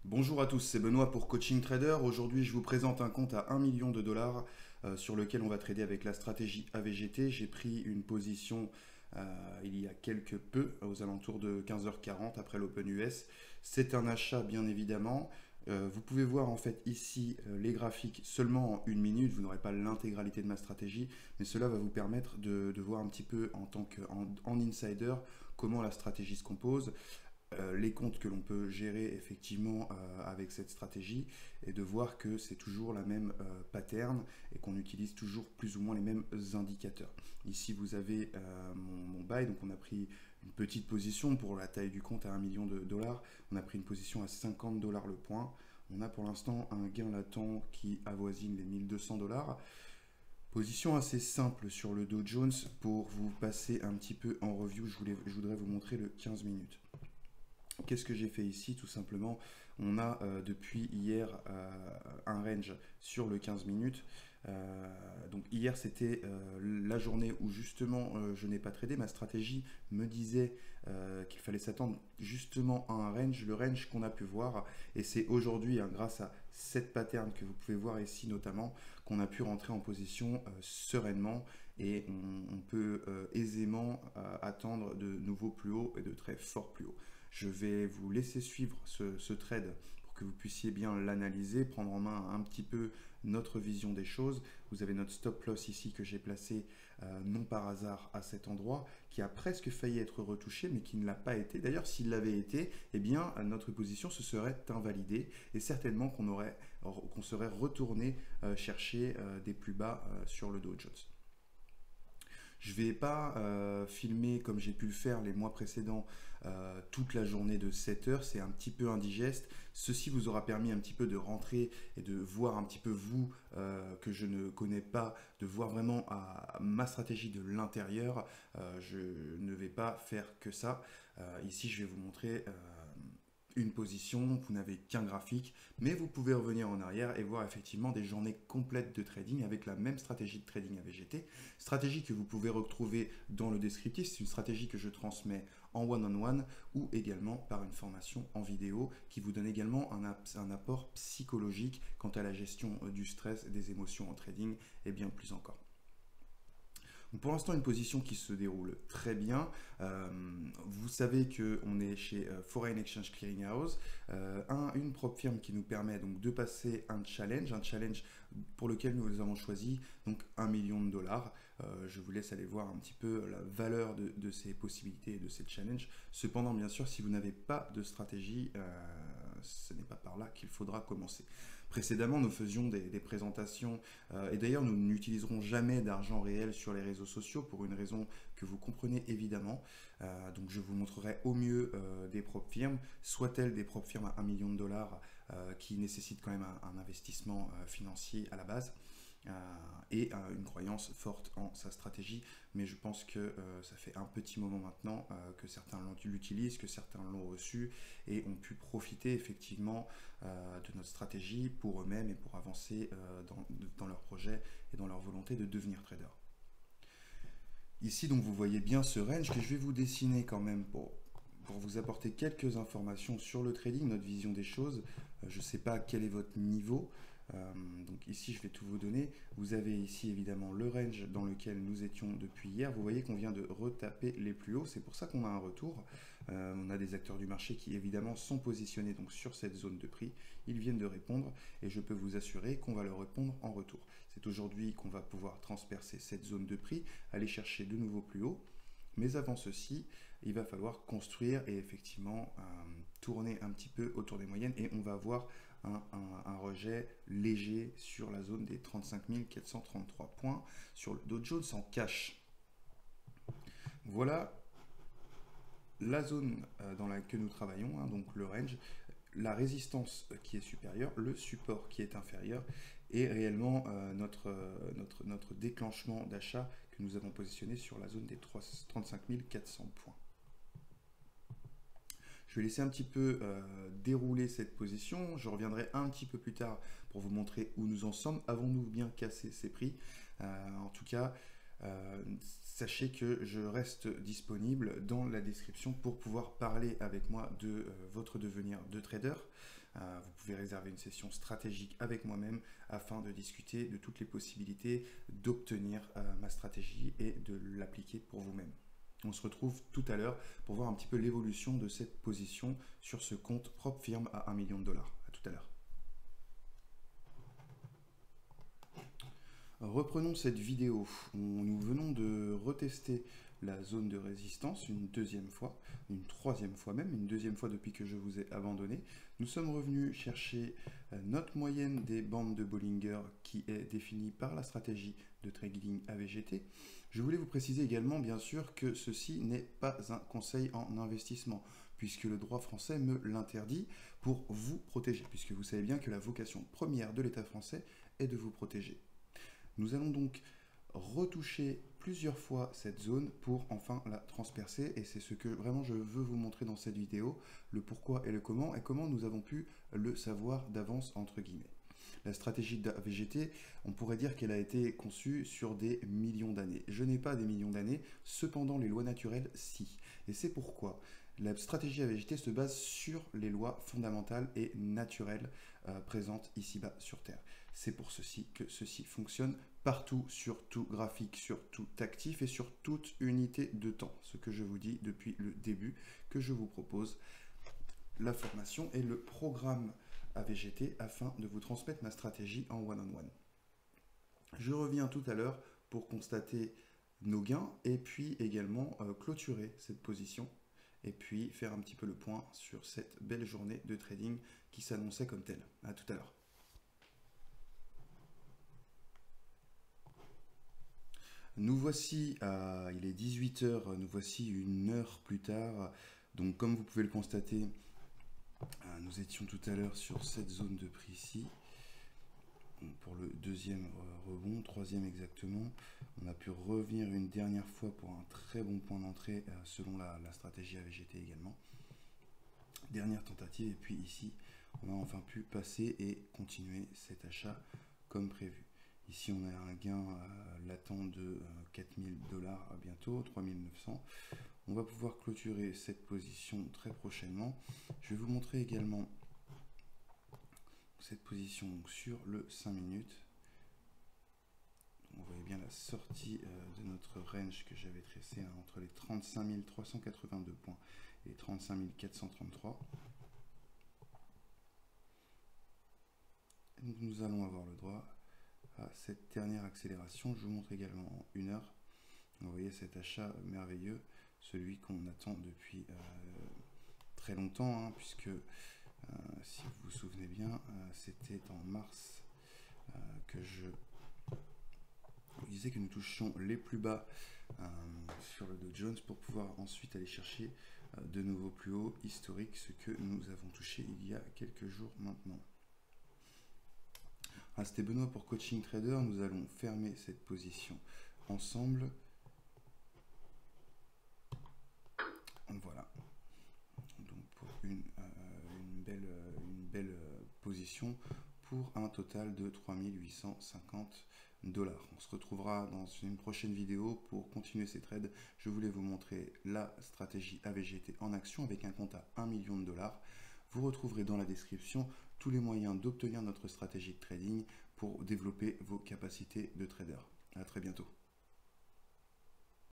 Bonjour à tous, c'est Benoît pour Coaching Trader. Aujourd'hui, je vous présente un compte à 1 million de dollars sur lequel on va trader avec la stratégie AVGT. J'ai pris une position il y a quelque peu, aux alentours de 15h40 après l'Open US. C'est un achat bien évidemment. Vous pouvez voir en fait ici les graphiques seulement en 1 minute. Vous n'aurez pas l'intégralité de ma stratégie, mais cela va vous permettre de voir un petit peu en tant qu'en insider comment la stratégie se compose. Les comptes que l'on peut gérer effectivement avec cette stratégie et de voir que c'est toujours la même pattern et qu'on utilise toujours plus ou moins les mêmes indicateurs. Ici vous avez mon buy, donc on a pris une petite position pour la taille du compte à 1 million de dollars, on a pris une position à 50 dollars le point. On a pour l'instant un gain latent qui avoisine les 1200 dollars. Position assez simple sur le Dow Jones. Pour vous passer un petit peu en review, je voudrais vous montrer le 15 minutes. Qu'est-ce que j'ai fait ici? Tout simplement, on a depuis hier un range sur le 15 minutes. Donc hier, c'était la journée où justement je n'ai pas tradé. Ma stratégie me disait qu'il fallait s'attendre justement à un range, le range qu'on a pu voir. Et c'est aujourd'hui, grâce à cette pattern que vous pouvez voir ici notamment, qu'on a pu rentrer en position sereinement. Et on peut aisément attendre de nouveaux plus hauts et de très forts plus hauts. Je vais vous laisser suivre ce trade pour que vous puissiez bien l'analyser, prendre en main un petit peu notre vision des choses. Vous avez notre stop loss ici que j'ai placé non par hasard à cet endroit, qui a presque failli être retouché, mais qui ne l'a pas été. D'ailleurs, s'il l'avait été, eh bien, notre position se serait invalidée et certainement qu'on serait retourné chercher des plus bas sur le Dow Jones. Je ne vais pas filmer comme j'ai pu le faire les mois précédents toute la journée de 7 heures, c'est un petit peu indigeste. Ceci vous aura permis un petit peu de rentrer et de voir un petit peu vous que je ne connais pas, de voir vraiment ma stratégie de l'intérieur. Je ne vais pas faire que ça. Ici je vais vous montrer une position, vous n'avez qu'un graphique, mais vous pouvez revenir en arrière et voir effectivement des journées complètes de trading avec la même stratégie de trading AVGT, stratégie que vous pouvez retrouver dans le descriptif. C'est une stratégie que je transmets en one-on-one ou également par une formation en vidéo qui vous donne également un apport psychologique quant à la gestion du stress, des émotions en trading et bien plus encore. Donc pour l'instant, une position qui se déroule très bien. Vous savez qu'on est chez Foreign Exchange Clearinghouse, une propre firme qui nous permet donc de passer un challenge pour lequel nous avons choisi donc 1 million de dollars. Je vous laisse aller voir un petit peu la valeur de ces possibilités et de ces challenges. Cependant, bien sûr, si vous n'avez pas de stratégie, ce n'est pas par là qu'il faudra commencer. Précédemment, nous faisions des présentations et d'ailleurs, nous n'utiliserons jamais d'argent réel sur les réseaux sociaux pour une raison que vous comprenez évidemment. Donc, je vous montrerai au mieux des propres firmes, soit-elles des propres firmes à 1 million de dollars qui nécessitent quand même un investissement financier à la base. Et une croyance forte en sa stratégie, mais je pense que ça fait un petit moment maintenant que certains l'utilisent, que certains l'ont reçu et ont pu profiter effectivement de notre stratégie pour eux-mêmes et pour avancer dans leur projet et dans leur volonté de devenir trader. Ici donc vous voyez bien ce range que je vais vous dessiner quand même pour vous apporter quelques informations sur le trading, notre vision des choses. Je ne sais pas quel est votre niveau. Donc ici je vais tout vous donner. Vous avez ici évidemment le range dans lequel nous étions depuis hier. Vous voyez qu'on vient de retaper les plus hauts, c'est pour ça qu'on a un retour. On a des acteurs du marché qui évidemment sont positionnés donc sur cette zone de prix. Ils viennent de répondre et je peux vous assurer qu'on va leur répondre en retour. C'est aujourd'hui qu'on va pouvoir transpercer cette zone de prix, aller chercher de nouveaux plus hauts. Mais avant ceci, il va falloir construire et effectivement tourner un petit peu autour des moyennes et on va avoir un rejet léger sur la zone des 35 433 points sur le Dow Jones en cash. Voilà la zone dans laquelle nous travaillons, donc le range, la résistance qui est supérieure, le support qui est inférieur et réellement notre déclenchement d'achat que nous avons positionné sur la zone des 35 400 points. Je vais laisser un petit peu dérouler cette position. Je reviendrai un petit peu plus tard pour vous montrer où nous en sommes. Avons-nous bien cassé ces prix? En tout cas, sachez que je reste disponible dans la description pour pouvoir parler avec moi de votre devenir de trader. Vous pouvez réserver une session stratégique avec moi-même afin de discuter de toutes les possibilités d'obtenir ma stratégie et de l'appliquer pour vous-même. On se retrouve tout à l'heure pour voir un petit peu l'évolution de cette position sur ce compte propre firme à 1 million de dollars. À tout à l'heure. Reprenons cette vidéo. Nous venons de retester la zone de résistance une deuxième fois, une troisième fois même, une deuxième fois depuis que je vous ai abandonné. Nous sommes revenus chercher notre moyenne des bandes de Bollinger qui est définie par la stratégie de trading AVGT. Je voulais vous préciser également, bien sûr, que ceci n'est pas un conseil en investissement, puisque le droit français me l'interdit pour vous protéger, puisque vous savez bien que la vocation première de l'État français est de vous protéger. Nous allons donc retoucher plusieurs fois cette zone pour enfin la transpercer, et c'est ce que vraiment je veux vous montrer dans cette vidéo, le pourquoi et comment nous avons pu le savoir d'avance entre guillemets. La stratégie d'AVGT, on pourrait dire qu'elle a été conçue sur des millions d'années. Je n'ai pas des millions d'années, cependant les lois naturelles, si. Et c'est pourquoi la stratégie AVGT se base sur les lois fondamentales et naturelles présentes ici-bas sur Terre. C'est pour ceci que ceci fonctionne partout, sur tout graphique, sur tout actif et sur toute unité de temps. Ce que je vous dis depuis le début, que je vous propose la formation et le programme AVGT afin de vous transmettre ma stratégie en one-on-one. Je reviens tout à l'heure pour constater nos gains et puis également clôturer cette position et puis faire un petit peu le point sur cette belle journée de trading qui s'annonçait comme telle. À tout à l'heure. Nous voici, il est 18 h, nous voici une heure plus tard. Donc comme vous pouvez le constater, nous étions tout à l'heure sur cette zone de prix ici. Pour le deuxième rebond, troisième exactement. On a pu revenir une dernière fois pour un très bon point d'entrée selon la stratégie AVGT également. Dernière tentative et puis ici, on a enfin pu passer et continuer cet achat comme prévu. Ici, on a un gain latent de 4000 $ bientôt, 3900. On va pouvoir clôturer cette position très prochainement. Je vais vous montrer également cette position sur le 5 minutes. Vous voyez bien la sortie de notre range que j'avais tracé entre les 35 382 points et 35 433. Donc nous allons avoir le droit à cette dernière accélération. Je vous montre également en 1 heure. Vous voyez cet achat merveilleux, celui qu'on attend depuis très longtemps, hein, puisque si vous vous souvenez bien, c'était en mars que je vous disais que nous touchions les plus bas sur le Dow Jones pour pouvoir ensuite aller chercher de nouveaux plus hauts historiques, ce que nous avons touché il y a quelques jours maintenant. C'était Benoît pour Coaching Trader. Nous allons fermer cette position ensemble. Voilà. Donc pour une belle position pour un total de 3850 $. On se retrouvera dans une prochaine vidéo pour continuer ces trades. Je voulais vous montrer la stratégie AVGT en action avec un compte à 1 million de $. Vous retrouverez dans la description tous les moyens d'obtenir notre stratégie de trading pour développer vos capacités de trader. À très bientôt.